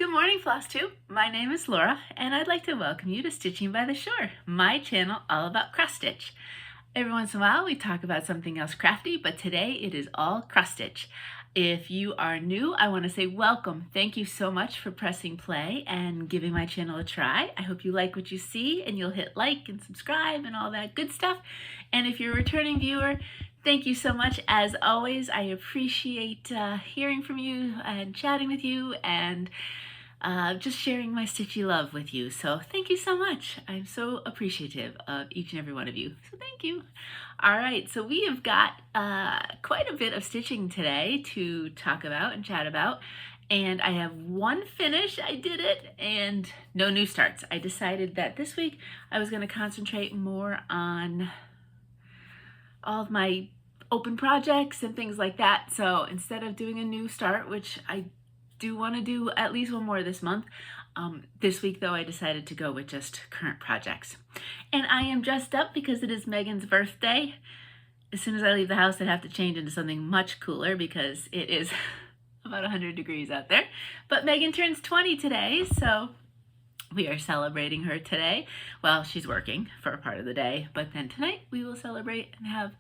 Good morning, Flosstube. My name is Laura, and I'd like to welcome you to Stitching by the Shore, my channel all about cross stitch. Every once in a while we talk about something else crafty, but today it is all cross stitch. If you are new, I want to say welcome. Thank you so much for pressing play and giving my channel a try. I hope you like what you see and you'll hit like and subscribe and all that good stuff. And if you're a returning viewer, thank you so much. As always, I appreciate hearing from you and chatting with you and just sharing my stitchy love with you. So thank you so much. I'm so appreciative of each and every one of you. So thank you. All right, so we have got quite a bit of stitching today to talk about and chat about. And I have one finish, I did it, and no new starts. I decided that this week I was going to concentrate more on all of my open projects and things like that. So instead of doing a new start, which I do want to do at least one more this month, this week though I decided to go with just current projects. And I am dressed up because it is Megan's birthday. As soon as I leave the house, I'd have to change into something much cooler because it is about 100 degrees out there. But Megan turns 20 today, so we are celebrating her today. Well, she's working for a part of the day, but then tonight we will celebrate and have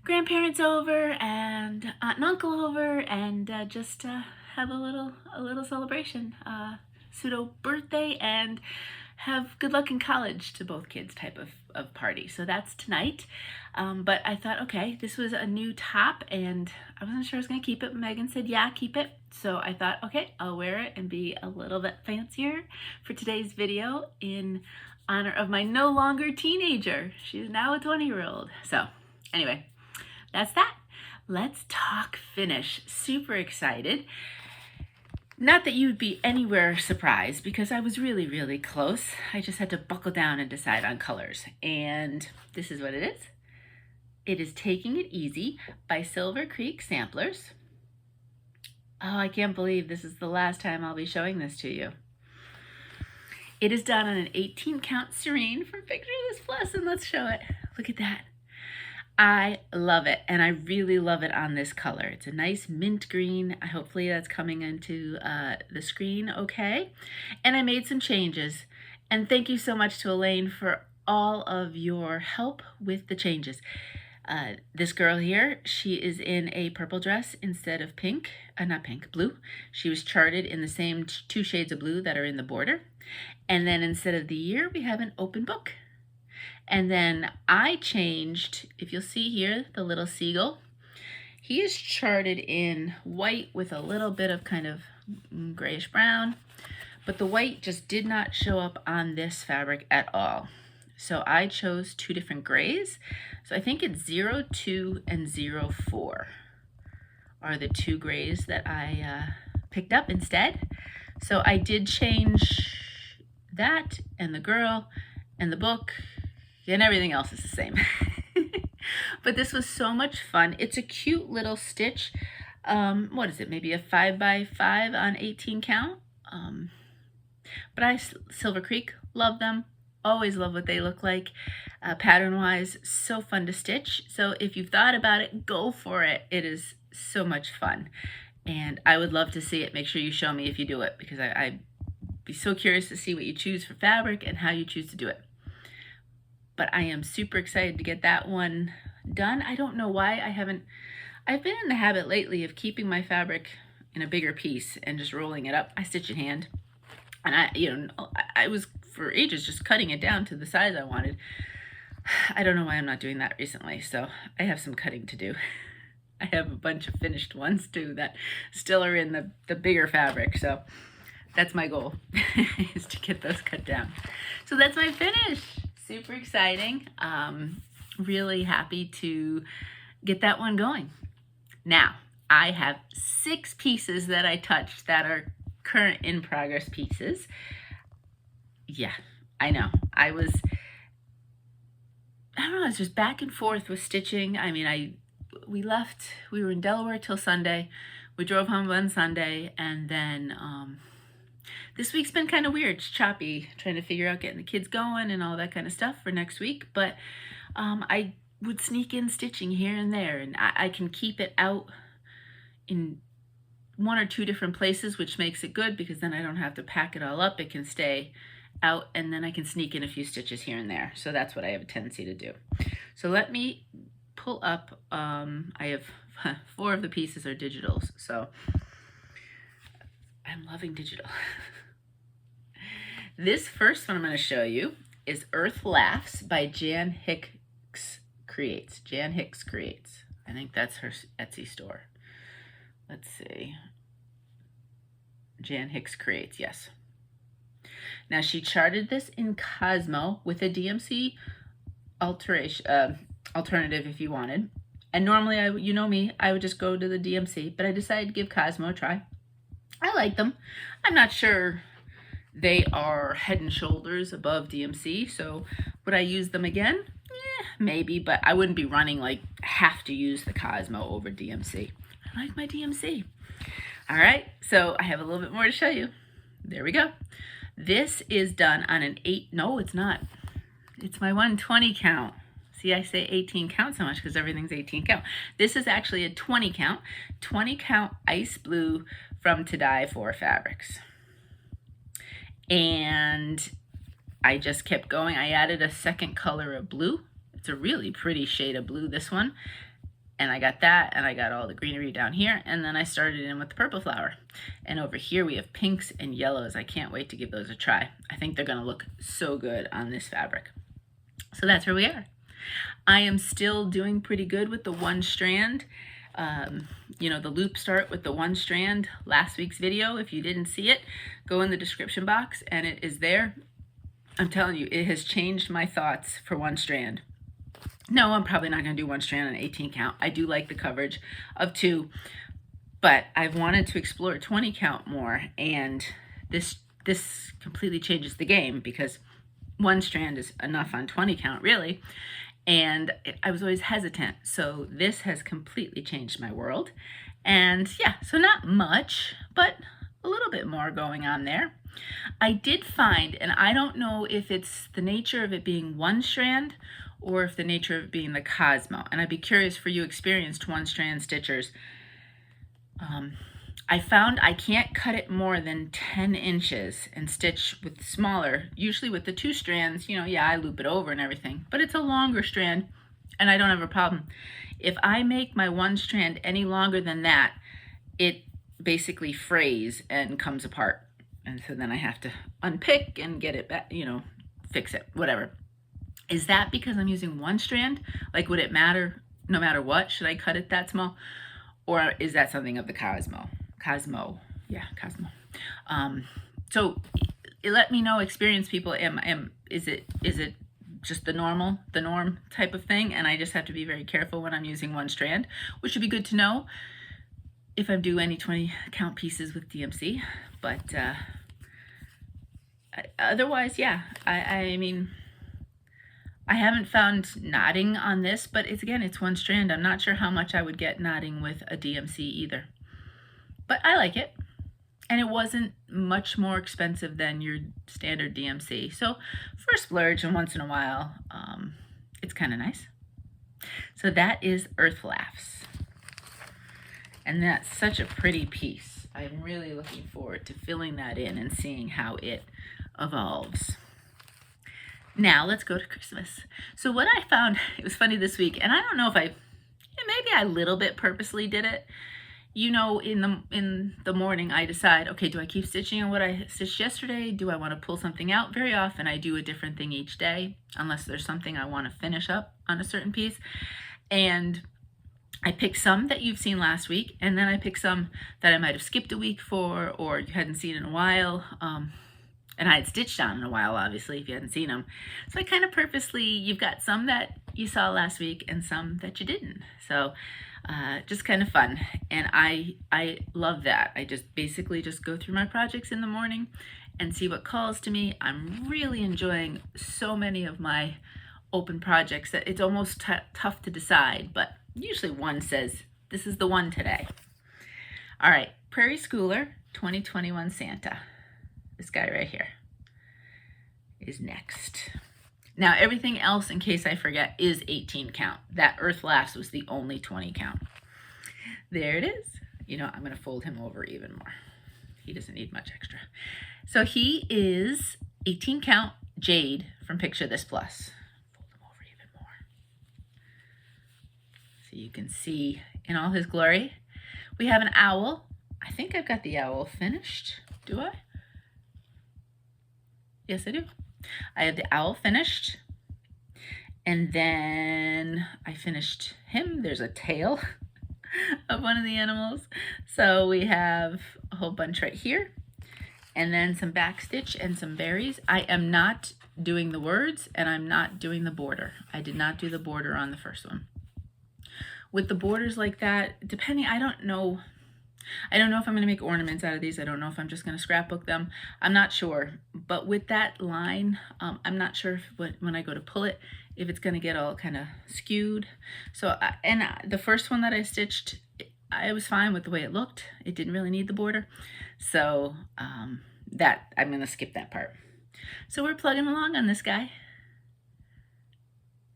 grandparents over and aunt and uncle over and just have a little celebration, pseudo birthday, and have good luck in college to both kids type of party. So that's tonight. But I thought, okay, this was a new top and I wasn't sure I was gonna keep it, but Megan said, yeah, keep it. So I thought, okay, I'll wear it and be a little bit fancier for today's video in honor of my no longer teenager. She's now a 20-year-old. So anyway, that's that. Let's talk finish. Super excited. Not that you'd be anywhere surprised because I was really, really close. I just had to buckle down and decide on colors. And this is what it is. It is Taking It Easy by Silver Creek Samplers. Oh, I can't believe this is the last time I'll be showing this to you. It is done on an 18 count Serene from Picture This Plus, and let's show it. Look at that. I love it, and I really love it on this color. It's a nice mint green. Hopefully that's coming into the screen okay. And I made some changes, and thank you so much to Elaine for all of your help with the changes. This girl here, she is in a purple dress instead of pink, not pink, blue. She was charted in the same two shades of blue that are in the border. And then instead of the year, we have an open book. And then I changed, if you'll see here, the little seagull. He is charted in white with a little bit of kind of grayish brown, but the white just did not show up on this fabric at all. So I chose two different grays. So I think it's 02 and 04 are the two grays that I picked up instead. So I did change that and the girl and the book, and everything else is the same. But this was so much fun. It's a cute little stitch. What is it? Maybe a 5x5 on 18 count. But Silver Creek, love them. Always love what they look like. Pattern-wise, so fun to stitch. So if you've thought about it, go for it. It is so much fun. And I would love to see it. Make sure you show me if you do it, because I'd be so curious to see what you choose for fabric and how you choose to do it. But I am super excited to get that one done. I don't know why I've been in the habit lately of keeping my fabric in a bigger piece and just rolling it up. I stitch in hand. And I was for ages just cutting it down to the size I wanted. I don't know why I'm not doing that recently, so I have some cutting to do. I have a bunch of finished ones too that still are in the bigger fabric, so that's my goal, is to get those cut down. So that's my finish. Super exciting. Really happy to get that one going. Now, I have 6 pieces that I touched that are current in progress pieces. Yeah, I know. I don't know, I was just back and forth with stitching. I mean, we were in Delaware till Sunday. We drove home on Sunday, and then this week's been kind of weird. It's choppy, trying to figure out getting the kids going and all that kind of stuff for next week. But I would sneak in stitching here and there, and I can keep it out in one or two different places, which makes it good because then I don't have to pack it all up. It can stay out, and then I can sneak in a few stitches here and there. So that's what I have a tendency to do. So let me pull up, I have 4 of the pieces are digitals, so I'm loving digital. This first one I'm going to show you is Earth Laughs by Jan Hicks Creates. Jan Hicks Creates. I think that's her Etsy store. Let's see. Jan Hicks Creates, yes. Now she charted this in Cosmo with a DMC alternative if you wanted. And normally, you know me, I would just go to the DMC, but I decided to give Cosmo a try. I like them. I'm not sure they are head and shoulders above DMC, so would I use them again? Maybe, but I wouldn't be running like have to use the Cosmo over DMC. I like my DMC. All right, so I have a little bit more to show you. There we go. This is done on an 8, no, it's not. It's my 120 count. See, I say 18 count so much because everything's 18 count. This is actually a 20 count ice blue from To Die For fabrics. And I just kept going. I added a second color of blue. It's a really pretty shade of blue, this one. And I got that, and I got all the greenery down here, and then I started in with the purple flower. And over here we have pinks and yellows. I can't wait to give those a try. I think they're gonna look so good on this fabric. So that's where we are. I am still doing pretty good with the 1 strand. You know, the loop start with the 1 strand. Last week's video, if you didn't see it, go in the description box and it is there. I'm telling you, it has changed my thoughts for 1 strand. No, I'm probably not going to do 1 strand on 18 count. I do like the coverage of 2, but I've wanted to explore 20 count more, and this completely changes the game because 1 strand is enough on 20 count, really. And I was always hesitant. So this has completely changed my world. And yeah, so not much, but a little bit more going on there. I did find, and I don't know if it's the nature of it being 1 strand or if the nature of it being the Cosmo. And I'd be curious for you experienced 1 strand stitchers. I found I can't cut it more than 10 inches and stitch with smaller. Usually with the 2 strands, you know, yeah, I loop it over and everything, but it's a longer strand and I don't have a problem. If I make my 1 strand any longer than that, it basically frays and comes apart. And so then I have to unpick and get it back, you know, fix it, whatever. Is that because I'm using 1 strand? Like, would it matter no matter what? Should I cut it that small? Or is that something of the Cosmo? Cosmo. So let me know, experienced people, is it just the norm type of thing, and I just have to be very careful when I'm using 1 strand, which would be good to know if I do any 20 count pieces with DMC. But otherwise, yeah, I mean, I haven't found knotting on this, but it's 1 strand. I'm not sure how much I would get knotting with a DMC either. But I like it. And it wasn't much more expensive than your standard DMC. So for a splurge and once in a while, it's kind of nice. So that is Earth Laughs. And that's such a pretty piece. I'm really looking forward to filling that in and seeing how it evolves. Now let's go to Christmas. So what I found, it was funny this week, and I don't know if maybe I a little bit purposely did it. You know, in the morning, I decide, okay, do I keep stitching on what I stitched yesterday? Do I want to pull something out? Very often I do a different thing each day, unless there's something I want to finish up on a certain piece. And I pick some that you've seen last week, and then I pick some that I might have skipped a week for, or you hadn't seen in a while. And I had stitched on in a while, obviously, if you hadn't seen them. So I kind of purposely, you've got some that you saw last week and some that you didn't. So just kind of fun. And I love that. I just basically just go through my projects in the morning and see what calls to me. I'm really enjoying so many of my open projects that it's almost tough to decide, but usually one says, this is the one today. All right, Prairie Schooler 2021 Santa. This guy right here is next. Now everything else, in case I forget, is 18 count. That Earth Laughs was the only 20 count. There it is. you know, I'm going to fold him over even more. He doesn't need much extra. So he is 18 count Jade from Picture This Plus. Fold him over even more. So you can see in all his glory. We have an owl. I think I've got the owl finished. Do I? Yes, I do. I have the owl finished. And then I finished him. There's a tail of one of the animals. So we have a whole bunch right here. And then some backstitch and some berries. I am not doing the words and I'm not doing the border. I did not do the border on the first one. With the borders like that, depending, I don't know if I'm going to make ornaments out of these. I don't know if I'm just going to scrapbook them. I'm not sure. But with that line, I'm not sure if when I go to pull it, if it's going to get all kind of skewed. So, the first one that I stitched, I was fine with the way it looked. It didn't really need the border. So that I'm going to skip that part. So we're plugging along on this guy.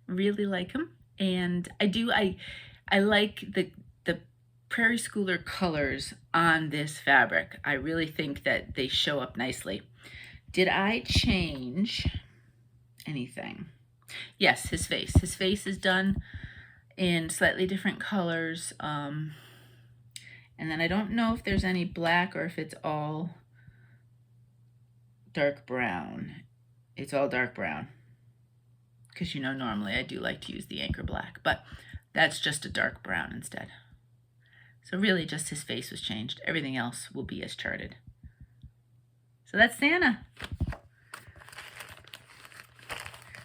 Really like him. And I like the Prairie Schooler colors on this fabric. I really think that they show up nicely. Did I change anything? Yes, his face. His face is done in slightly different colors. And then I don't know if there's any black or if it's all dark brown. It's all dark brown. Because you know, normally I do like to use the anchor black, but that's just a dark brown instead. So really just his face was changed. Everything else will be as charted. So that's Santa.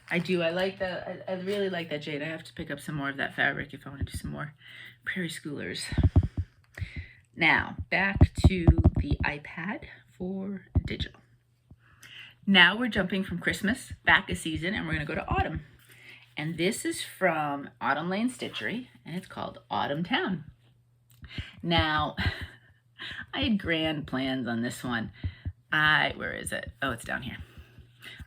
I really like that Jade. I have to pick up some more of that fabric if I want to do some more Prairie Schoolers. Now, back to the iPad for digital. Now we're jumping from Christmas back a season and we're going to go to autumn. And this is from Autumn Lane Stitchery and it's called Autumn Towne. Now, I had grand plans on this one. Where is it? Oh, it's down here.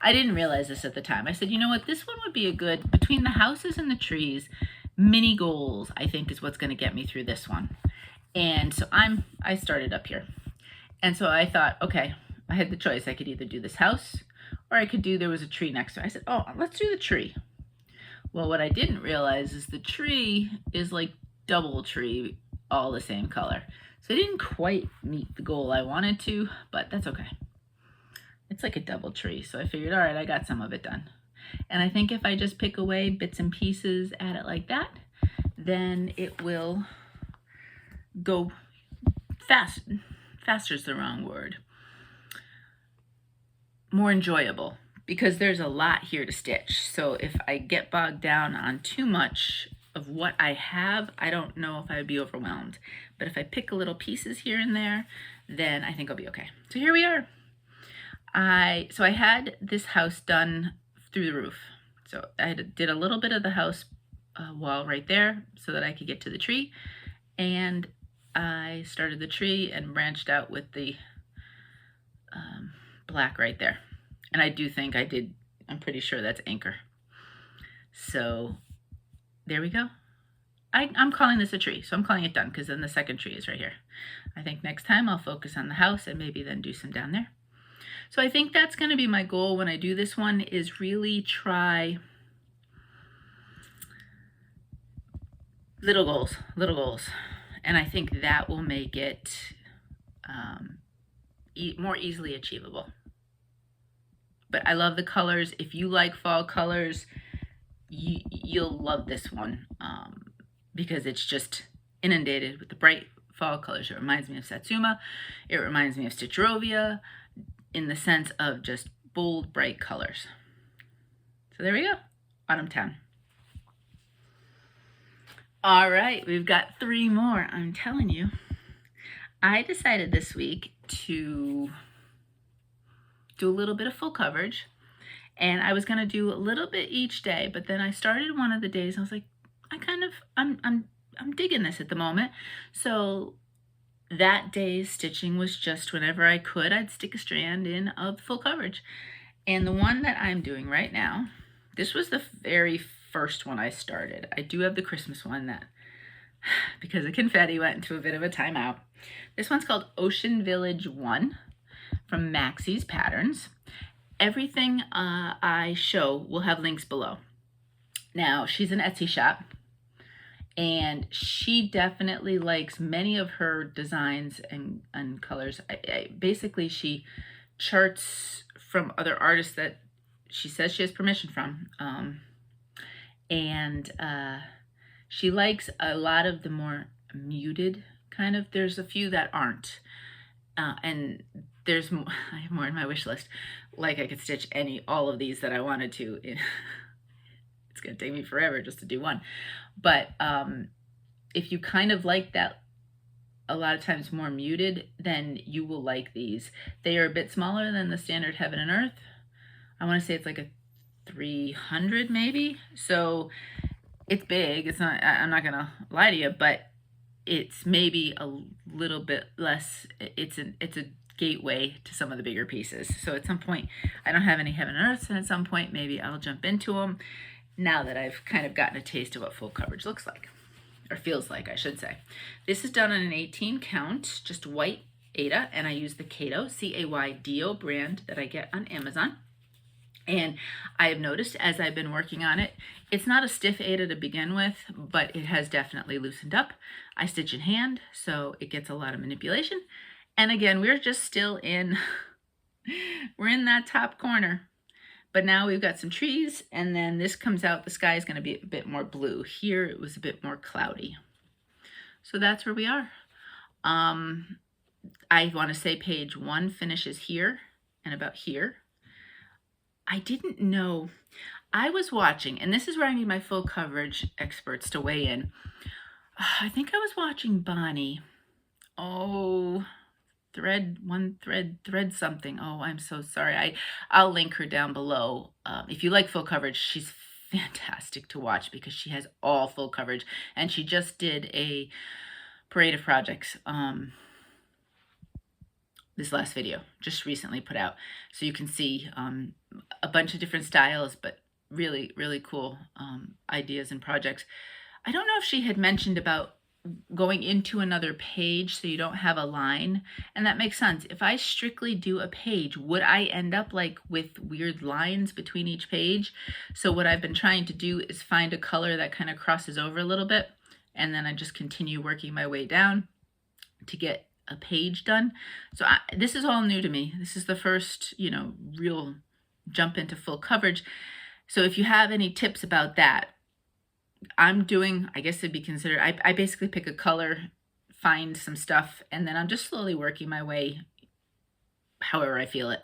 I didn't realize this at the time. I said, you know what? This one would be a good, between the houses and the trees, mini goals, I think is what's going to get me through this one. And so I started up here. And so I thought, okay, I had the choice. I could either do this house or I could there was a tree next to it. I said, oh, let's do the tree. Well, what I didn't realize is the tree is like double tree, all the same color. So I didn't quite meet the goal I wanted to, but that's okay. It's like a double tree. So I figured, all right, I got some of it done. And I think if I just pick away bits and pieces at it like that, then it will go fast. Faster is the wrong word. More enjoyable because there's a lot here to stitch. So if I get bogged down on too much of what I have, I don't know if I would be overwhelmed. But if I pick little pieces here and there, then I think I'll be okay. So here we are. So I had this house done through the roof. So I did a little bit of the house wall right there so that I could get to the tree. And I started the tree and branched out with the black right there. And I do think I'm pretty sure that's anchor. So there we go. I'm calling this a tree, so I'm calling it done because then the second tree is right here. I think next time I'll focus on the house and maybe then do some down there. So I think that's going to be my goal when I do this one, is really try little goals. And I think that will make it more easily achievable. But I love the colors. If you like fall colors, you'll love this one because it's just inundated with the bright fall colors. It reminds me of Satsuma. It reminds me of Stitcherovia in the sense of just bold, bright colors. So there we go. Autumn Towne. All right, we've got 3 more. I'm telling you. I decided this week to do a little bit of full coverage. And I was going to do a little bit each day, but then I started one of the days and I was like, I'm digging this at the moment. So that day's stitching was just whenever I could, I'd stick a strand in of full coverage. And the one that I'm doing right now, this was the very first one I started. I do have the Christmas one that, because of confetti, went into a bit of a timeout. This one's called Ocean Village 1 from Maxispatterns. Everything I show will have links below. Now, she's an Etsy shop, and she definitely likes many of her designs and colors. Basically, she charts from other artists that she says she has permission from. And she likes a lot of the more muted kind of, there's a few that aren't. And there's more, I have more in my wish list. Like I could stitch all of these that I wanted to. It's gonna take me forever just to do one. But if you kind of like that, a lot of times more muted, then you will like these. They are a bit smaller than the standard Heaven and Earth. I want to say it's like a 300 maybe. So it's big. It's not, I'm not gonna lie to you, but it's maybe a little bit less. It's a gateway to some of the bigger pieces. So at some point, I don't have any Heaven and Earths, and at some point maybe I'll jump into them now that I've kind of gotten a taste of what full coverage looks like, or feels like, I should say. This is done on an 18 count, just white Aida, and I use the Caydo, C-A-Y-D-O brand that I get on Amazon. And I have noticed as I've been working on it, it's not a stiff Aida to begin with, but it has definitely loosened up. I stitch in hand, so it gets a lot of manipulation. And again, we're just still in, we're in that top corner. But now we've got some trees, and then this comes out, the sky is going to be a bit more blue. Here it was a bit more cloudy. So that's where we are. I want to say page 1 finishes here and about here. I didn't know, I was watching, and this is where I need my full coverage experts to weigh in. I think I was watching Bonnie. Oh, thread something. Oh, I'm so sorry. I'll link her down below. If you like full coverage, she's fantastic to watch because she has all full coverage, and she just did a parade of projects. This last video just recently put out, so you can see a bunch of different styles, but really, really cool ideas and projects. I don't know if she had mentioned about going into another page so you don't have a line, and that makes sense. If I strictly do a page, would I end up like with weird lines between each page? So what I've been trying to do is find a color that kind of crosses over a little bit, and then I just continue working my way down to get a page done. So this is all new to me. This is the first, real jump into full coverage. So if you have any tips about that, I'm doing, I guess it'd be considered, I basically pick a color, find some stuff, and then I'm just slowly working my way however I feel it.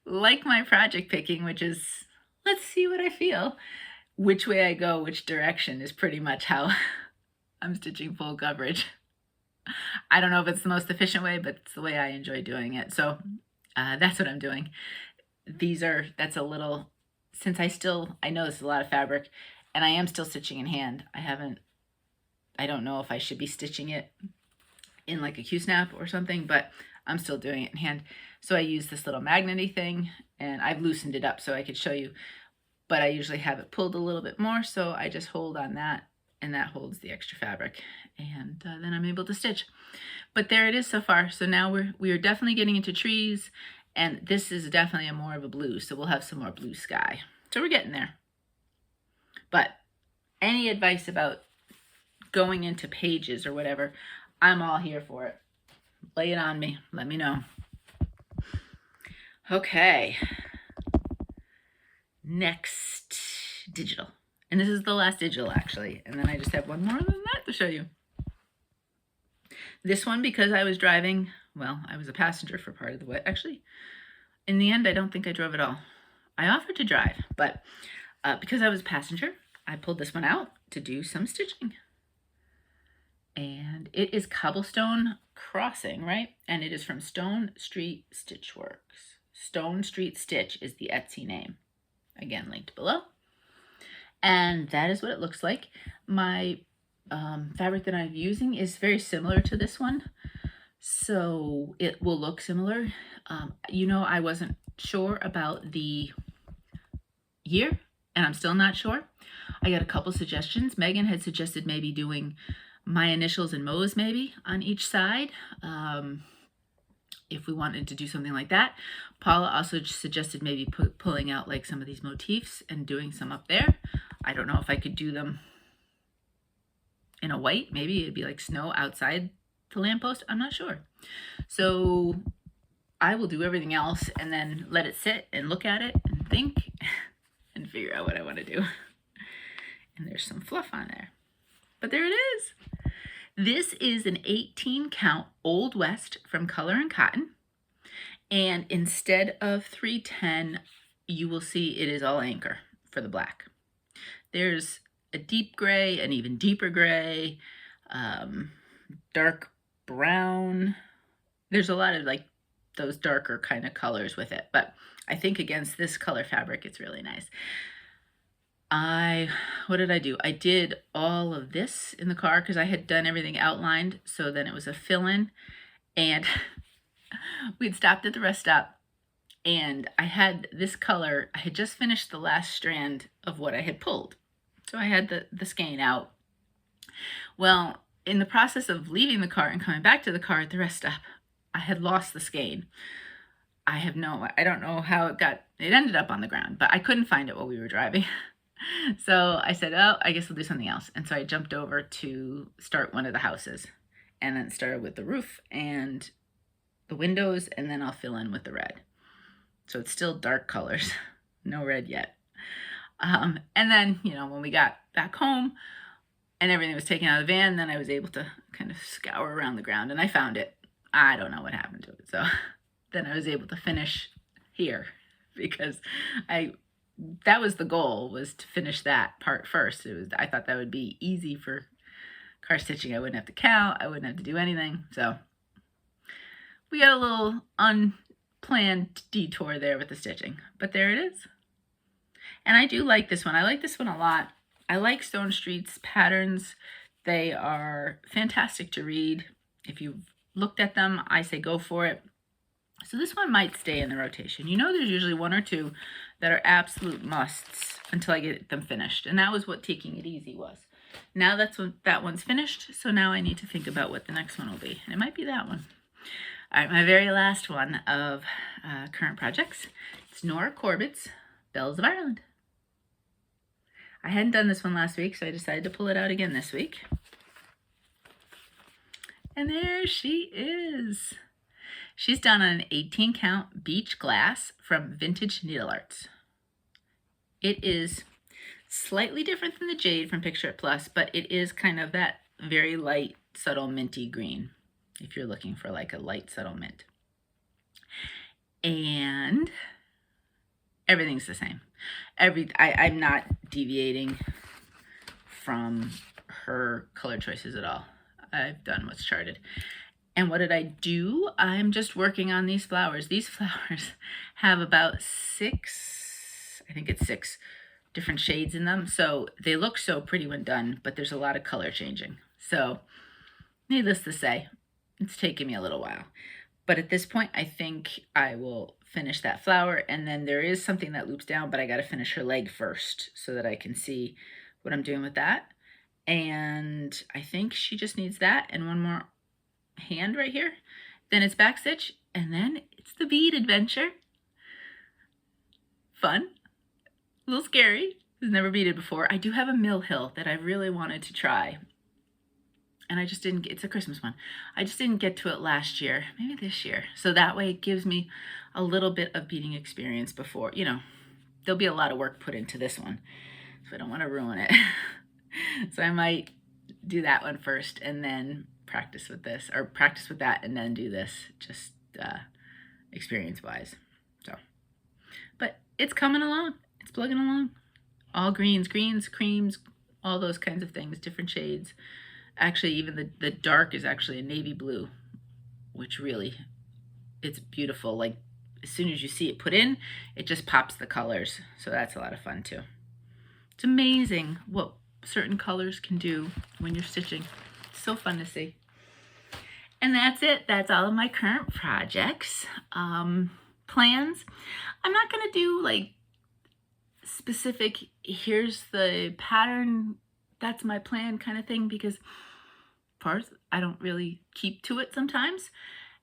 Like my project picking, which is, let's see what I feel. Which way I go, which direction is pretty much how I'm stitching full coverage. I don't know if it's the most efficient way, but it's the way I enjoy doing it. So that's what I'm doing. That's a little, since I know this is a lot of fabric, and I am still stitching in hand. I don't know if I should be stitching it in like a Q-snap or something, but I'm still doing it in hand. So I use this little magnet-y thing, and I've loosened it up so I could show you, but I usually have it pulled a little bit more, so I just hold on that, and that holds the extra fabric, and then I'm able to stitch. But there it is so far. So now we are definitely getting into trees, and this is definitely more of a blue, so we'll have some more blue sky. So we're getting there. But any advice about going into pages or whatever, I'm all here for it. Lay it on me. Let me know. Okay. Next, digital. And this is the last digital, actually. And then I just have one more than that to show you. This one, because I was driving, well, I was a passenger for part of the way. Actually, in the end, I don't think I drove at all. I offered to drive, but because I was a passenger, I pulled this one out to do some stitching. And it is Cobblestone Crossing, right? And it is from Stone Street Stitchworks. Stone Street Stitch is the Etsy name. Again, linked below. And that is what it looks like. My fabric that I'm using is very similar to this one, so it will look similar. I wasn't sure about the year, and I'm still not sure. I got a couple suggestions. Megan had suggested maybe doing my initials and Mo's maybe on each side. If we wanted to do something like that. Paula also suggested maybe pulling out like some of these motifs and doing some up there. I don't know if I could do them in a white. Maybe it'd be like snow outside the lamppost. I'm not sure. So I will do everything else and then let it sit and look at it and think and figure out what I want to do. And there's some fluff on there. But there it is. This is an 18 count Old West from Color and Cotton. And instead of 310, you will see it is all anchor for the black. There's a deep gray, an even deeper gray, dark brown. There's a lot of like those darker kind of colors with it. But I think against this color fabric, it's really nice. What did I do? I did all of this in the car because I had done everything outlined. So then it was a fill-in, and we'd stopped at the rest stop, and I had this color. I had just finished the last strand of what I had pulled. So I had the skein out. Well, in the process of leaving the car and coming back to the car at the rest stop, I had lost the skein. I don't know how it ended up on the ground, but I couldn't find it while we were driving. So I said, oh, I guess we'll do something else. And so I jumped over to start one of the houses, and then started with the roof and the windows, and then I'll fill in with the red. So it's still dark colors, no red yet. And then, when we got back home and everything was taken out of the van, then I was able to kind of scour around the ground, and I found it. I don't know what happened to it. So then I was able to finish here because that was the goal, was to finish that part first. I thought that would be easy for car stitching. I wouldn't have to count. I wouldn't have to do anything. So we got a little unplanned detour there with the stitching, but there it is. And I do like this one. I like this one a lot. I like Stone Street's patterns. They are fantastic to read. If you've looked at them, I say go for it. So this one might stay in the rotation. There's usually one or two that are absolute musts until I get them finished. And that was what Taking It Easy was. Now that one's finished, so now I need to think about what the next one will be. And it might be that one. All right, my very last one of current projects. It's Nora Corbett's Bells of Ireland. I hadn't done this one last week, so I decided to pull it out again this week. And there she is. She's done on an 18 count beach glass from Vintage Needlearts. It is slightly different than the Jade from Picture It Plus, but it is kind of that very light, subtle minty green, if you're looking for like a light, subtle mint. And everything's the same. I'm not deviating from her color choices at all. I've done what's charted. And what did I do? I'm just working on these flowers. These flowers have about six different shades in them. So they look so pretty when done, but there's a lot of color changing. So needless to say, it's taken me a little while. But at this point, I think I will finish that flower. And then there is something that loops down, but I got to finish her leg first so that I can see what I'm doing with that. And I think she just needs that and one more hand right here. Then it's backstitch, and then it's the bead adventure. Fun, a little scary. I've never beaded before. I do have a mill hill that I really wanted to try, and I just didn't get. It's a Christmas one. I just didn't get to it last year, maybe this year. So that way it gives me a little bit of beading experience before, there'll be a lot of work put into this one, so I don't want to ruin it. So I might do that one first and then practice with this, or practice with that and then do this, just experience wise. So, but it's coming along, it's plugging along. All greens, creams, all those kinds of things, different shades. Actually, even the dark is actually a navy blue, which really, it's beautiful. Like as soon as you see it put in, it just pops the colors. So that's a lot of fun too. It's amazing what certain colors can do when you're stitching. It's so fun to see. And that's it. That's all of my current projects. Plans. I'm not going to do like specific, here's the pattern, that's my plan kind of thing, because part. I don't really keep to it sometimes,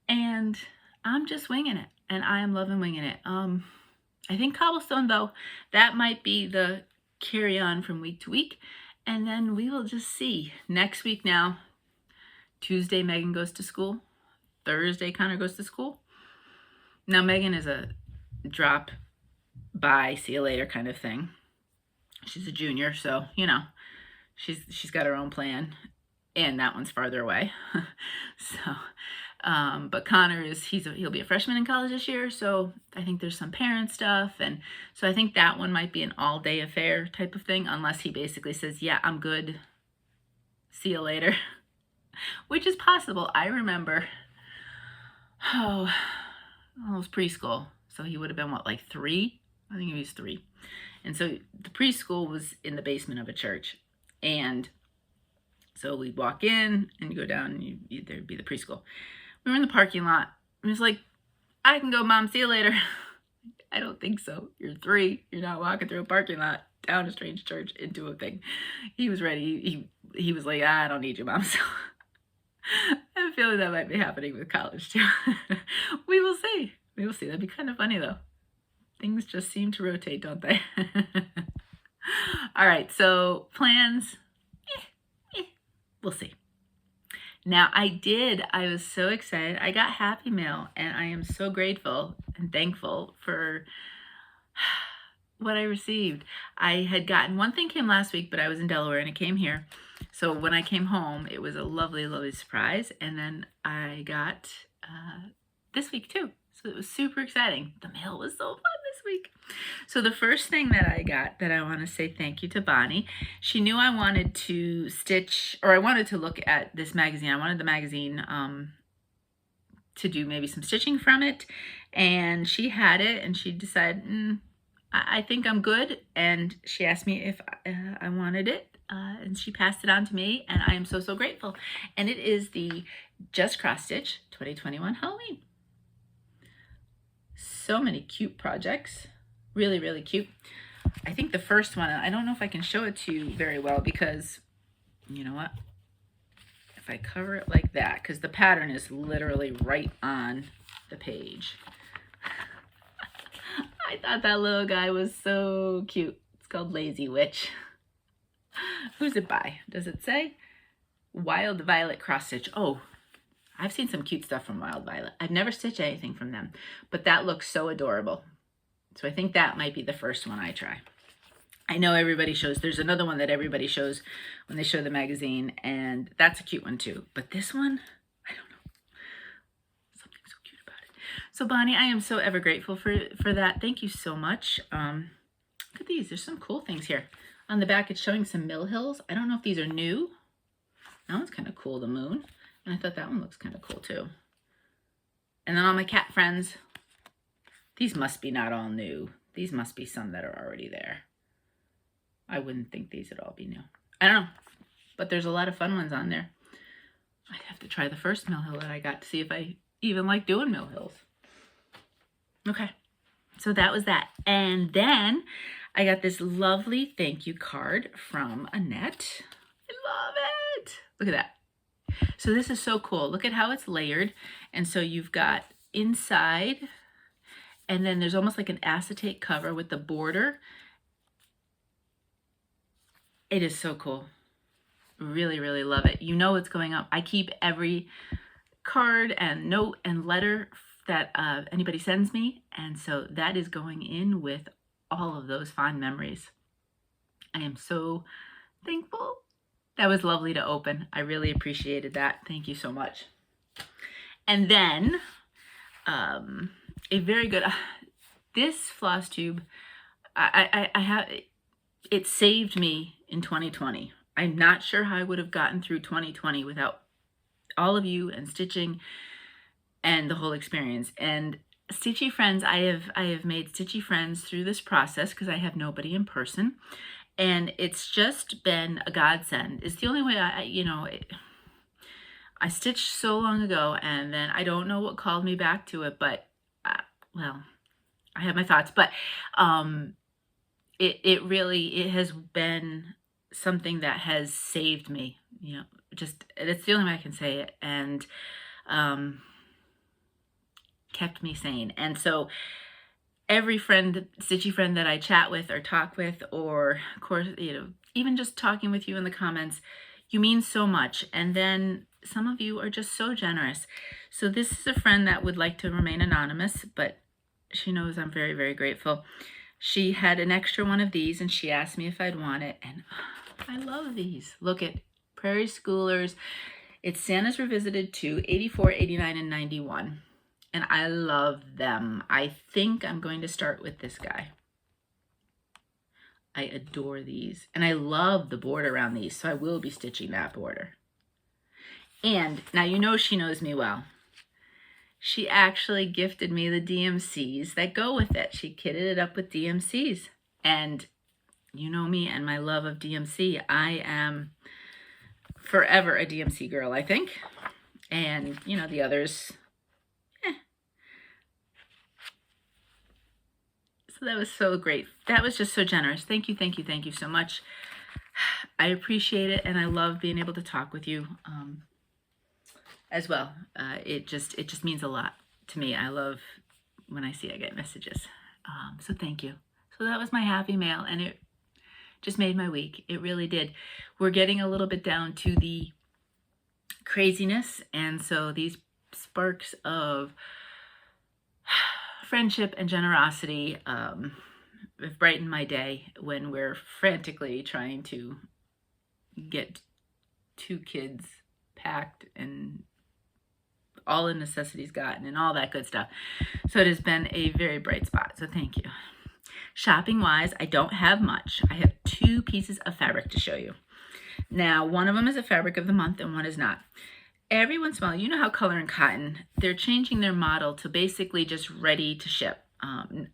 and I'm just winging it, and I am loving winging it. I think Cobblestone, though, that might be the carry on from week to week, and then we will just see. Next week now, Tuesday Megan goes to school, Thursday Connor goes to school. Now Megan is a drop by, see you later kind of thing. She's a junior, so you know, she's got her own plan, and that one's farther away. So but Connor he'll be a freshman in college this year, so I think there's some parent stuff, and so I think that one might be an all-day affair type of thing, unless he basically says, yeah, I'm good, see you later. Which is possible. I remember, it was preschool, so he would have been what, like 3? I think he was 3. And so the preschool was in the basement of a church, and so we'd walk in and go down, and there'd be the preschool. We were in the parking lot, and he was like, I can go, Mom, see you later. I don't think so. You're 3. You're not walking through a parking lot, down a strange church, into a thing. He was ready. He was like, I don't need you, Mom. So I have a feeling that might be happening with college, too. We will see. We will see. That'd be kind of funny, though. Things just seem to rotate, don't they? All right, so plans, we'll see. Now, I was so excited. I got Happy Mail, and I am so grateful and thankful for what I received. I had gotten, one thing came last week, but I was in Delaware, and it came here. So when I came home, it was a lovely, lovely surprise. And then I got this week, too. So it was super exciting. The mail was so fun this week. So the first thing that I got that I want to say thank you to Bonnie. She knew I wanted to stitch, or I wanted to look at this magazine. I wanted the magazine to do maybe some stitching from it. And she had it, and she decided, I think I'm good. And she asked me if I wanted it. And she passed it on to me, and I am so, so grateful. And it is the Just Cross Stitch 2021 Halloween. So many cute projects. Really, really cute. I think the first one, I don't know if I can show it to you very well, because, you know what? If I cover it like that, because the pattern is literally right on the page. I thought that little guy was so cute. It's called Lazy Witch. Who's it by? Does it say? Wild Violet Cross Stitch. Oh, I've seen some cute stuff from Wild Violet. I've never stitched anything from them, but that looks so adorable. So I think that might be the first one I try. I know everybody shows, there's another one that everybody shows when they show the magazine, and that's a cute one too. But this one, I don't know. Something so cute about it. So Bonnie, I am so ever grateful for that. Thank you so much. Look at these. There's some cool things here. On the back, it's showing some mill hills. I don't know if these are new. That one's kind of cool, the moon. And I thought that one looks kind of cool too. And then all my cat friends. These must be not all new. These must be some that are already there. I wouldn't think these would all be new. I don't know. But there's a lot of fun ones on there. I'd have to try the first mill hill that I got to see if I even like doing mill hills. Okay. So that was that. And then I got this lovely thank you card from Annette. I love it. Look at that. So this is so cool. Look at how it's layered. And so you've got inside, and then there's almost like an acetate cover with the border. It is so cool. Really, really love it. You know what's going up. I keep every card and note and letter that anybody sends me. And so that is going in with all of those fond memories. I am so thankful. That was lovely to open. I really appreciated that. Thank you so much. And then a very good, this floss tube, I have, it saved me in 2020. I'm not sure how I would have gotten through 2020 without all of you and stitching and the whole experience. And Stitchy friends, I have made Stitchy friends through this process because I have nobody in person. And it's just been a godsend. It's the only way I stitched so long ago, and then I don't know what called me back to it, but, well, I have my thoughts. But it has been something that has saved me, just, that's the only way I can say it, and kept me sane. And so every friend, stitchy friend that I chat with or talk with, or of course, even just talking with you in the comments, you mean so much. And then some of you are just so generous. So this is a friend that would like to remain anonymous, but she knows I'm very, very grateful. She had an extra one of these and she asked me if I'd want it. And I love these. Look at Prairie Schoolers. It's Santa's Revisited 2, 84, 89, and 91. And I love them. I think I'm going to start with this guy. I adore these. And I love the border around these, so I will be stitching that border. And now you know she knows me well. She actually gifted me the DMCs that go with it. She kitted it up with DMCs. And you know me and my love of DMC. I am forever a DMC girl, I think. And, you know, the others... So that was so great. That was just so generous. Thank you, thank you, thank you so much. I appreciate it, and I love being able to talk with you as well. It just means a lot to me. I love when I see I get messages. So thank you. So that was my happy mail, and it just made my week. It really did. We're getting a little bit down to the craziness, and so these sparks of friendship and generosity have brightened my day when we're frantically trying to get 2 kids packed and all the necessities gotten and all that good stuff. So it has been a very bright spot. So thank you. Shopping wise, I don't have much. I have 2 pieces of fabric to show you. Now, one of them is a fabric of the month and one is not. Every once in a while, you know how Color and Cotton, they're changing their model to basically just ready to ship. I'm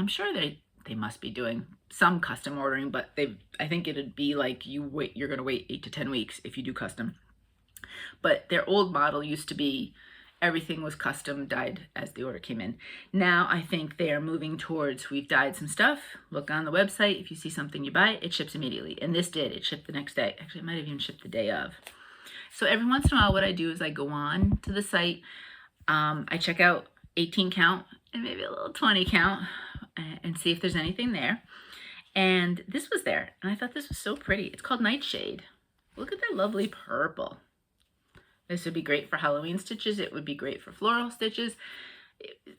sure they must be doing some custom ordering, but I think it'd be like you're going to wait 8 to 10 weeks if you do custom. But their old model used to be everything was custom dyed as the order came in. Now I think they are moving towards, we've dyed some stuff, look on the website, if you see something you buy, it ships immediately. And this did, it shipped the next day. Actually, it might have even shipped the day of. So every once in a while, what I do is I go on to the site, I check out 18 count and maybe a little 20 count and see if there's anything there. And this was there, and I thought this was so pretty. It's called Nightshade. Look at that lovely purple. This would be great for Halloween stitches. It would be great for floral stitches.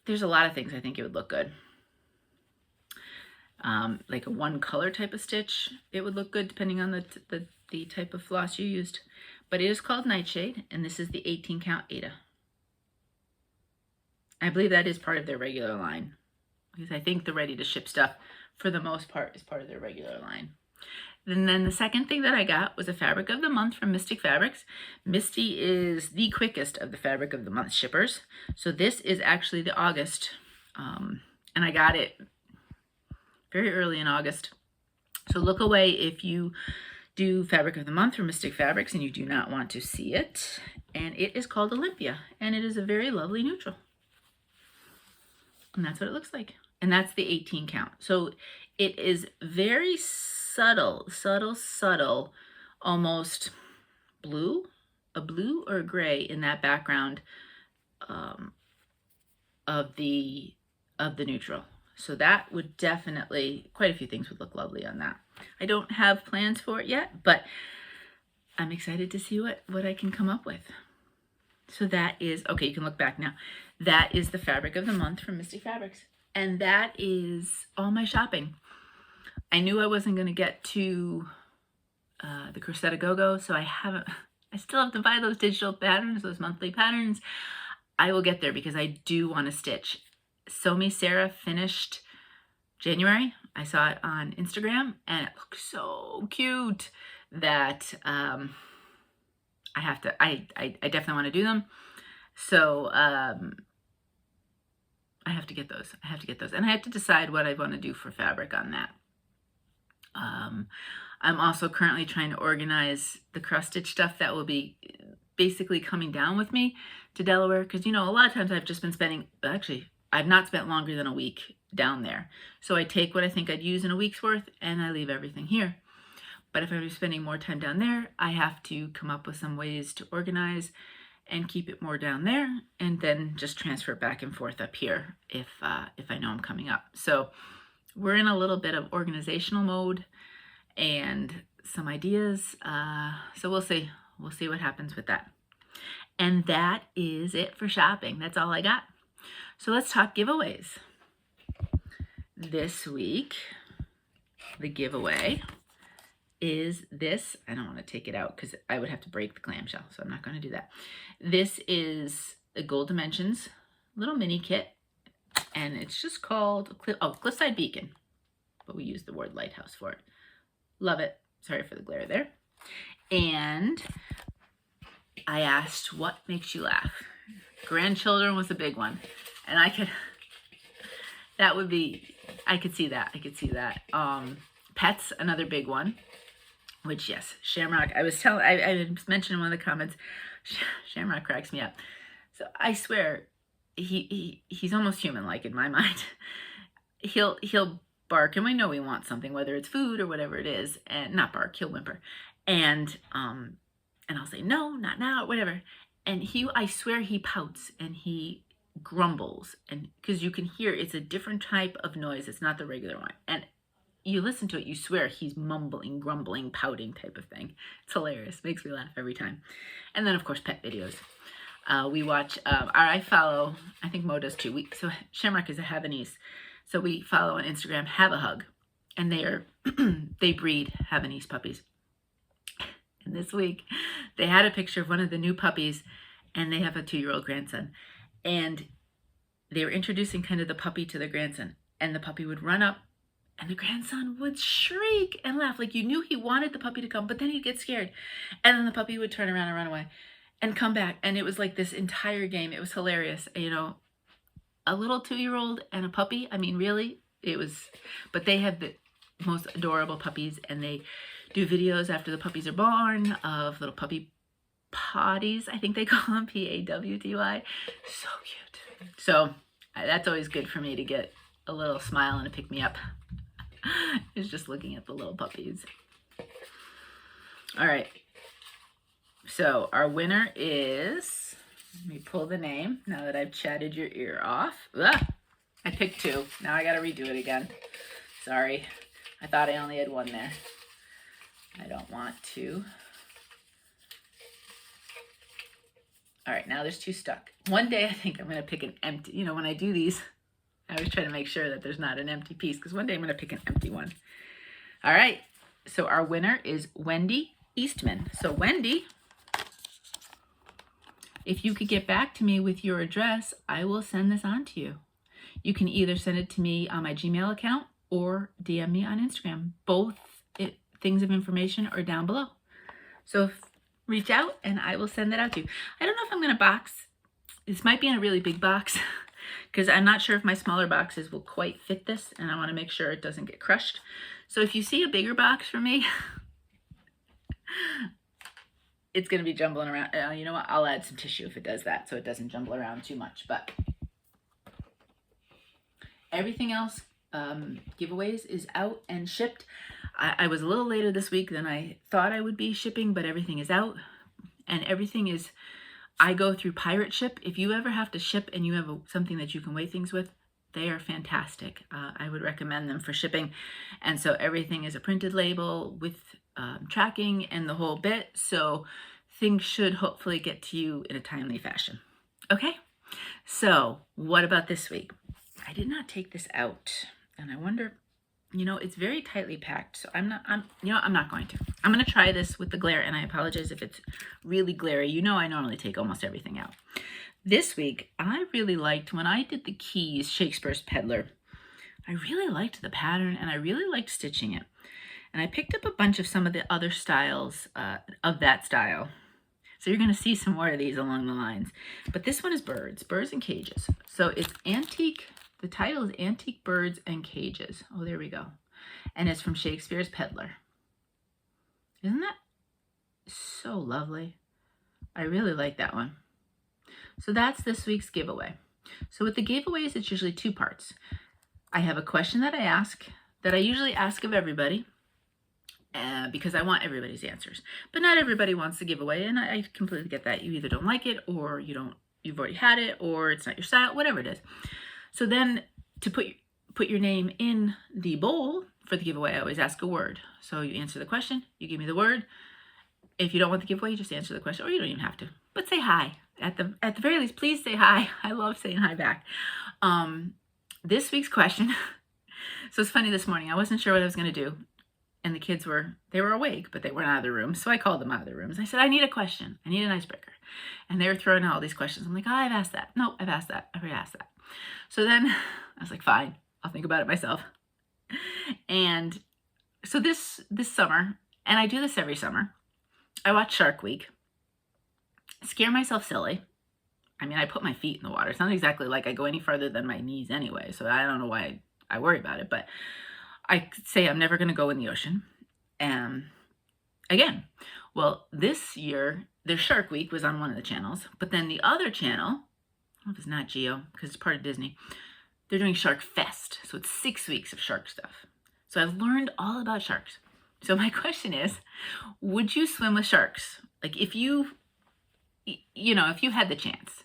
There's a lot of things I think it would look good. Like a one color type of stitch, it would look good depending on the type of floss you used. But it is called Nightshade, and this is the 18 count Aida. I believe that is part of their regular line, because I think the ready to ship stuff for the most part is part of their regular line. And then the second thing that I got was a fabric of the month from Mystic Fabrics. Misty is the quickest of the fabric of the month shippers. So this is actually the August, and I got it very early in August. So look away if you do fabric of the month from Mystic Fabrics and you do not want to see it. And it is called Olympia, and it is a very lovely neutral. And that's what it looks like. And that's the 18 count. So it is very subtle, almost blue, a blue or a gray in that background of the neutral. So that would definitely, quite a few things would look lovely on that. I don't have plans for it yet, but I'm excited to see what I can come up with. So that is, okay, you can look back now. That is the fabric of the month from Mystic Fabrics. And that is all my shopping. I knew I wasn't going to get to the Crocetta Go-Go, so I still have to buy those digital patterns, those monthly patterns. I will get there because I do want to stitch. Sew Me Sarah finished January. I saw it on Instagram and it looks so cute that I definitely want to do them. So I have to get those. And I have to decide what I want to do for fabric on that. I'm also currently trying to organize the cross stitch stuff that will be basically coming down with me to Delaware, because, you know, a lot of times I've just been spending, actually, I've not spent longer than a week down there. So I take what I think I'd use in a week's worth and I leave everything here. But if I'm spending more time down there, I have to come up with some ways to organize and keep it more down there, and then just transfer it back and forth up here if I know I'm coming up. So we're in a little bit of organizational mode and some ideas. So we'll see. We'll see what happens with that. And that is it for shopping. That's all I got. So let's talk giveaways. This week, the giveaway is this. I don't want to take it out because I would have to break the clamshell, so I'm not going to do that. This is a Gold Dimensions little mini kit, and it's just called Cliffside Beacon, but we use the word lighthouse for it. Love it. Sorry for the glare there. And I asked, what makes you laugh? Grandchildren was a big one, and I could see that. Pets, another big one. Which, yes, Shamrock, I mentioned in one of the comments, Shamrock cracks me up. So I swear, he's almost human-like in my mind. He'll bark, and we know we want something, whether it's food or whatever it is, and not bark, he'll whimper. And I'll say, no, not now, whatever. And I swear he pouts, and he grumbles, and because you can hear it's a different type of noise. It's not the regular one. And you listen to it, you swear he's mumbling, grumbling, pouting type of thing. It's hilarious. Makes me laugh every time. And then, of course, pet videos. We watch, I follow, I think Mo does too. So Shamrock is a Havanese. So we follow on Instagram, Have a Hug. And they breed Havanese puppies. And this week, they had a picture of one of the new puppies, and they have a 2-year-old grandson. And they were introducing kind of the puppy to the grandson. And the puppy would run up, and the grandson would shriek and laugh. Like, you knew he wanted the puppy to come, but then he'd get scared. And then the puppy would turn around and run away and come back. And it was like this entire game. It was hilarious. You know, a little 2-year-old and a puppy. I mean, really, it was, but they have the most adorable puppies, and they do videos after the puppies are born of little puppy potties. I think they call them P-A-W-T-Y. So cute. So that's always good for me to get a little smile and a pick-me-up. Is just looking at the little puppies. All right. So our winner is, let me pull the name now that I've chatted your ear off. Ah, I picked 2. Now I got to redo it again. Sorry. I thought I only had 1 there. I don't want to. All right, now there's 2 stuck. One day I think I'm going to pick an empty, you know, when I do these, I always try to make sure that there's not an empty piece, because one day I'm going to pick an empty one. All right, so our winner is Wendy Eastman. So Wendy, if you could get back to me with your address, I will send this on to you. You can either send it to me on my Gmail account or DM me on Instagram. Both things of information are down below. So reach out and I will send that out to you. I don't know if I'm going to box. This might be in a really big box, because I'm not sure if my smaller boxes will quite fit this, and I want to make sure it doesn't get crushed. So if you see a bigger box from me, it's going to be jumbling around. You know what? I'll add some tissue if it does that, so it doesn't jumble around too much. But everything else, giveaways, is out and shipped. I was a little later this week than I thought I would be shipping, but everything is out, and everything is, I go through Pirate Ship. If you ever have to ship and you have something that you can weigh things with, they are fantastic. I would recommend them for shipping. And so everything is a printed label with tracking and the whole bit. So things should hopefully get to you in a timely fashion. Okay, so what about this week? I did not take this out, and I wonder, you know, it's very tightly packed, so I'm not going to. I'm going to try this with the glare, and I apologize if it's really glary. You know, I normally take almost everything out. This week, I really liked, when I did the keys, Shakespeare's Peddler, I really liked the pattern, and I really liked stitching it. And I picked up a bunch of some of the other styles of that style. So you're going to see some more of these along the lines. But this one is birds and cages. So it's antique. The title is Antique Birds and Cages. Oh, there we go. And it's from Shakespeare's Peddler. Isn't that so lovely? I really like that one. So that's this week's giveaway. So with the giveaways, it's usually 2 parts. I have a question that I usually ask of everybody. because I want everybody's answers. But not everybody wants the giveaway, and I completely get that. You either don't like it, or you've already had it, or it's not your style, whatever it is. So then to put your name in the bowl for the giveaway, I always ask a word. So you answer the question, you give me the word. If you don't want the giveaway, you just answer the question, or you don't even have to. But say hi. At the very least, please say hi. I love saying hi back. This week's question. So it's funny, this morning I wasn't sure what I was going to do, and the kids were awake, but they weren't out of the room. So I called them out of their rooms. I said, I need a question. I need an icebreaker. And they were throwing out all these questions. I'm like, oh, I've asked that. No, I've asked that. I've already asked that. So then I was like, fine, I'll think about it myself. And so this summer, and I do this every summer, I watch Shark Week, scare myself silly. I mean, I put my feet in the water. It's not exactly like I go any further than my knees anyway, so I don't know why I worry about it, but I say I'm never going to go in the ocean. Again, well, this year, their Shark Week was on one of the channels, but then the other channel, I don't know if it's Nat Geo, because it's part of Disney, they're doing Shark Fest, so it's 6 weeks of shark stuff. So I've learned all about sharks. So my question is, would you swim with sharks? Like if you had the chance,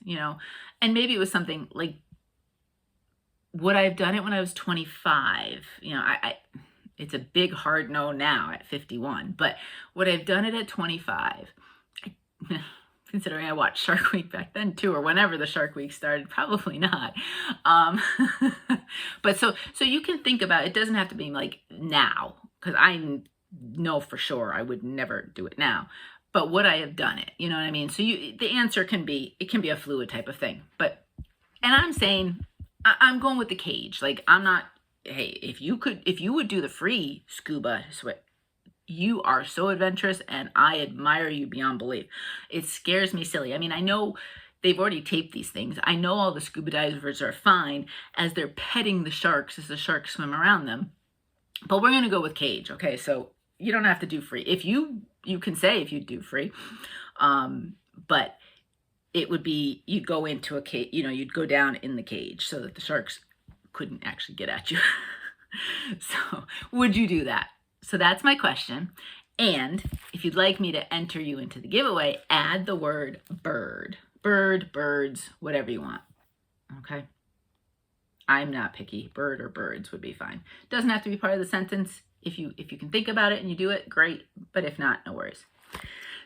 and maybe it was something like, would I have done it when I was 25? It's a big hard no now at 51, but would I have done it at 25? Considering I watched Shark Week back then too, or whenever the Shark Week started, probably not. But so you can think about it. It doesn't have to be like now, because I know for sure I would never do it now. But would I have done it? You know what I mean? So the answer can be a fluid type of thing. And I'm saying I'm going with the cage. Like I'm not. Hey, if you would do the free scuba swim, you are so adventurous, and I admire you beyond belief. It scares me silly. I mean, I know they've already taped these things. I know all the scuba divers are fine as they're petting the sharks as the sharks swim around them. But we're going to go with cage, okay? So you don't have to do free. If you can say if you do free, but it would be, you'd go into a cage, you'd go down in the cage so that the sharks couldn't actually get at you. So would you do that? So that's my question. And if you'd like me to enter you into the giveaway, add the word bird. Bird, birds, whatever you want. Okay? I'm not picky. Bird or birds would be fine. Doesn't have to be part of the sentence. If you can think about it and you do it, great. But if not, no worries.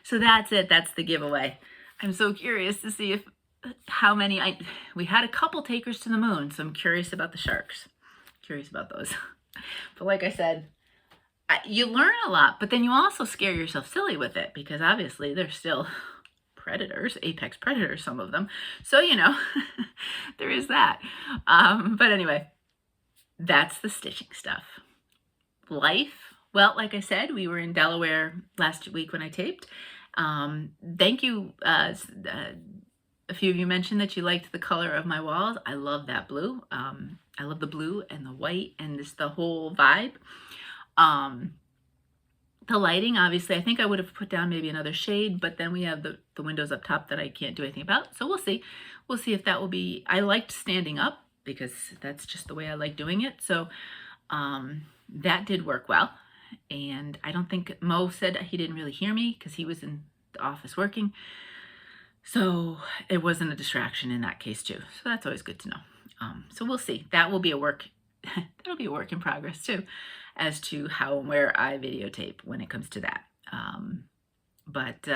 So that's it. That's the giveaway. I'm so curious to see how many. We had a couple takers to the moon, so I'm curious about the sharks. Curious about those. But like I said, you learn a lot, but then you also scare yourself silly with it, because obviously they're still predators, apex predators, some of them. So, there is that. But anyway, that's the stitching stuff. Life. Well, like I said, we were in Delaware last week when I taped. Thank you. A few of you mentioned that you liked the color of my walls. I love that blue. I love the blue and the white and the whole vibe. The lighting, obviously, I think I would have put down maybe another shade, but then we have the windows up top that I can't do anything about. So we'll see. We'll see if that will be. I liked standing up because that's just the way I like doing it. So that did work well. And I don't think Mo said he didn't really hear me because he was in the office working. So it wasn't a distraction in that case too. So that's always good to know. So we'll see. That will be a work. That'll be a work in progress too, as to how and where I videotape when it comes to that. But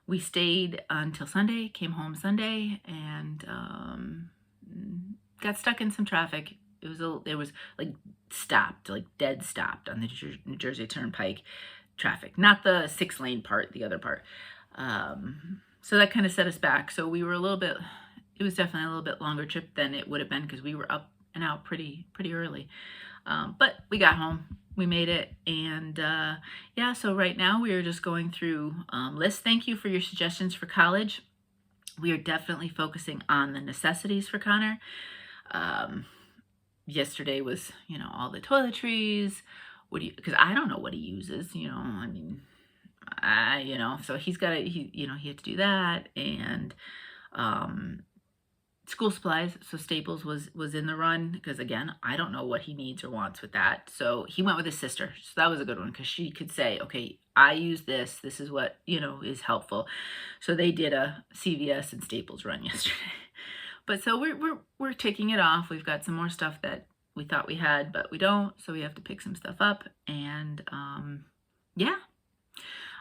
we stayed until Sunday, came home Sunday, and got stuck in some traffic. It was like stopped, like dead stopped on the New Jersey Turnpike traffic, not the 6-lane part, the other part. So that kind of set us back. So we were it was definitely a little bit longer trip than it would have been because we were up and out pretty early. But we got home, we made it, and yeah, so right now we are just going through lists. Thank you for your suggestions for college. We are definitely focusing on the necessities for Connor. Yesterday was, all the toiletries. Because I don't know what he uses, I mean, so he's got to, he had to do that. And school supplies, so Staples was in the run, because again, I don't know what he needs or wants with that. So he went with his sister. So that was a good one, because she could say, okay, I use this. This is what, is helpful. So they did a CVS and Staples run yesterday. But so we're taking it off. We've got some more stuff that we thought we had, but we don't. So we have to pick some stuff up. And yeah,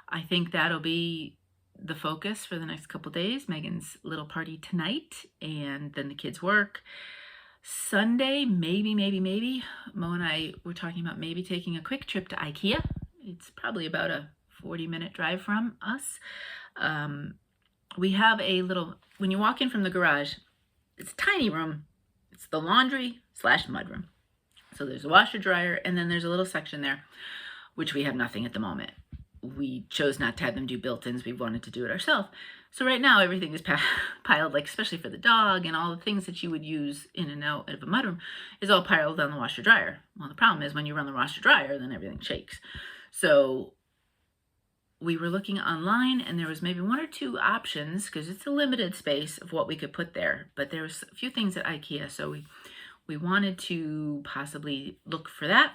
I think that'll be the focus for the next couple days. Megan's little party tonight, and then the kids work. Sunday, maybe, Mo and I were talking about maybe taking a quick trip to IKEA. It's probably about a 40-minute drive from us. We have a little, when you walk in from the garage, it's a tiny room. It's the laundry / mudroom. So there's a washer dryer, and then there's a little section there, which we have nothing at the moment. We chose not to have them do built-ins. We wanted to do it ourselves. So right now everything is piled, like especially for the dog and all the things that you would use in and out of a mudroom, is all piled on the washer dryer. Well, the problem is when you run the washer dryer, then everything shakes. So we were looking online, and there was maybe 1 or 2 options, because it's a limited space of what we could put there. But there was a few things at IKEA, so we wanted to possibly look for that.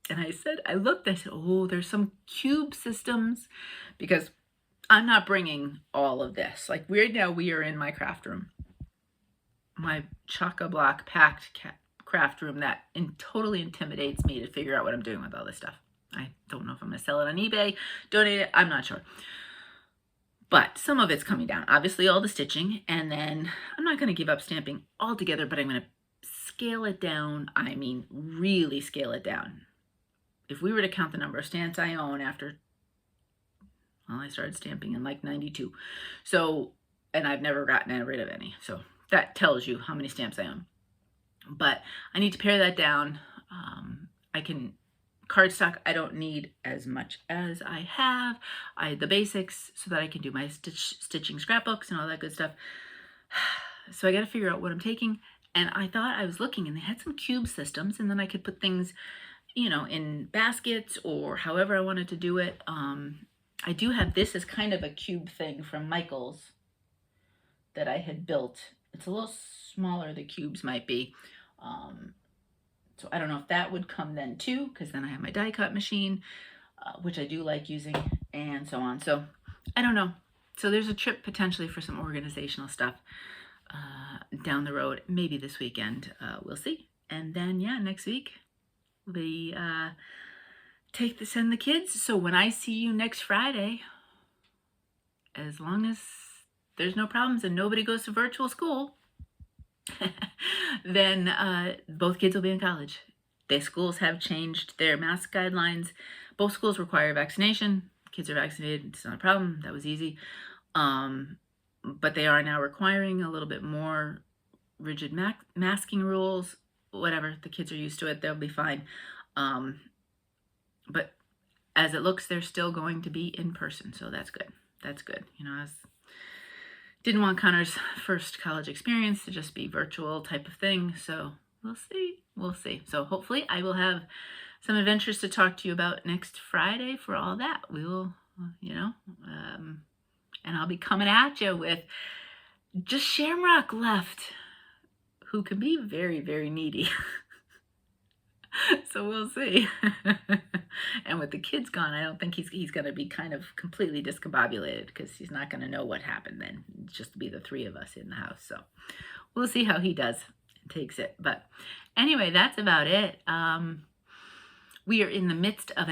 And I said, oh, there's some cube systems, because I'm not bringing all of this. Like we are in my craft room, my chock-a-block packed craft room that totally intimidates me to figure out what I'm doing with all this stuff. I don't know if I'm going to sell it on eBay, donate it, I'm not sure. But some of it's coming down. Obviously all the stitching, and then I'm not going to give up stamping altogether, but I'm going to scale it down. I mean, really scale it down. If we were to count the number of stamps I own after, well, I started stamping in like 92. So, and I've never gotten rid of any. So that tells you how many stamps I own. But I need to pare that down. I can, cardstock, I don't need as much as I have. The basics, so that I can do my stitching scrapbooks and all that good stuff. So I got to figure out what I'm taking. And I thought, I was looking, and they had some cube systems, and then I could put things, in baskets or however I wanted to do it. I do have this as kind of a cube thing from Michael's that I had built. It's a little smaller, the cubes might be. So I don't know if that would come then too, because then I have my die cut machine, which I do like using, and so on. So I don't know. So there's a trip potentially for some organizational stuff down the road, maybe this weekend. We'll see. And then, yeah, next week we send the kids. So when I see you next Friday, as long as there's no problems and nobody goes to virtual school, then both kids will be in college. The schools have changed their mask guidelines. Both schools require vaccination. Kids are vaccinated. It's not a problem. That was easy. But they are now requiring a little bit more rigid masking rules. Whatever, the kids are used to it. They'll be fine. But as it looks, they're still going to be in person. So that's good. That's good. I didn't want Connor's first college experience to just be virtual type of thing. So we'll see. We'll see. So hopefully I will have some adventures to talk to you about next Friday for all that. We will, and I'll be coming at you with just Shamrock left, who can be very, very needy. So we'll see. And with the kids gone, I don't think he's going to be kind of completely discombobulated, because he's not going to know what happened then. It's just be the 3 of us in the house. So we'll see how he does and takes it. But anyway, that's about it. We are in the midst of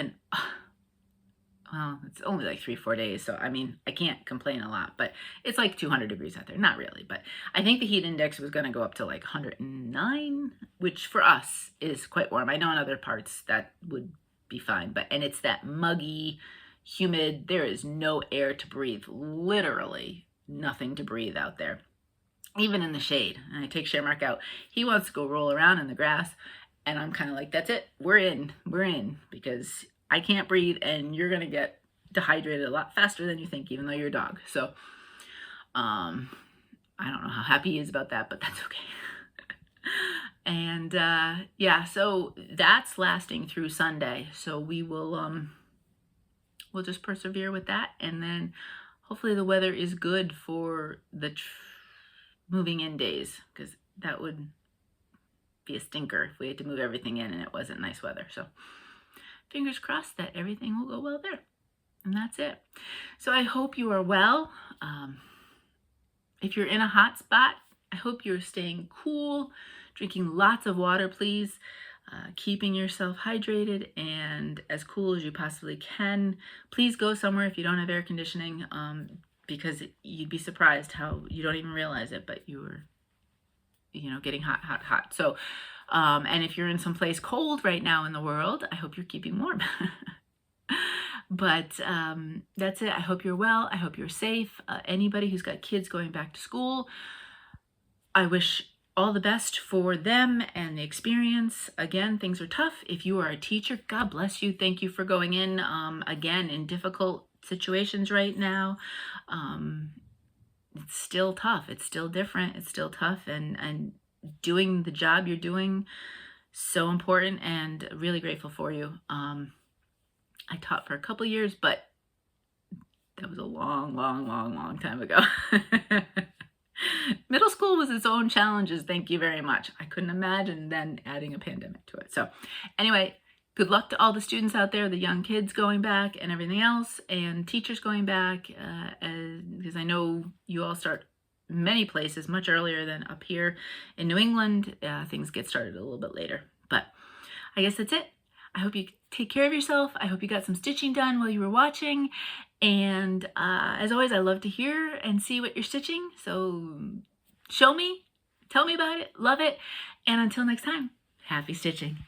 well, it's only like 3-4 days. So, I mean, I can't complain a lot, but it's like 200 degrees out there. Not really, but I think the heat index was going to go up to like 109, which for us is quite warm. I know in other parts that would be fine, and it's that muggy, humid, there is no air to breathe, literally nothing to breathe out there, even in the shade. And I take Shamrock out. He wants to go roll around in the grass, and I'm kind of like, that's it. We're in, because I can't breathe, and you're going to get dehydrated a lot faster than you think, even though you're a dog. So, I don't know how happy he is about that, but that's okay. And, yeah, so that's lasting through Sunday. So we will, we'll just persevere with that. And then hopefully the weather is good for the moving in days, because that would be a stinker if we had to move everything in and it wasn't nice weather. So fingers crossed that everything will go well there. And that's it. So I hope you are well. If you're in a hot spot, I hope you're staying cool, drinking lots of water, please, keeping yourself hydrated and as cool as you possibly can. Please go somewhere if you don't have air conditioning, because you'd be surprised how you don't even realize it, but you're, getting hot, hot, hot. So, and if you're in some place cold right now in the world, I hope you're keeping warm. But that's it. I hope you're well. I hope you're safe. Anybody who's got kids going back to school, I wish all the best for them and the experience. Again, things are tough. If you are a teacher, God bless you. Thank you for going in, again, in difficult situations right now. It's still tough. It's still different. It's still tough. And doing the job you're doing, so important, and really grateful for you. I taught for a couple years, but that was a long, long, long, long time ago. Middle school was its own challenges. Thank you very much. I couldn't imagine then adding a pandemic to it. So anyway, good luck to all the students out there, the young kids going back and everything else, and teachers going back, because I know you all start many places much earlier than up here in New England. Things get started a little bit later. But I guess that's it. I hope you take care of yourself. I hope you got some stitching done while you were watching. And as always, I love to hear and see what you're stitching. So show me, tell me about it, love it. And until next time, happy stitching.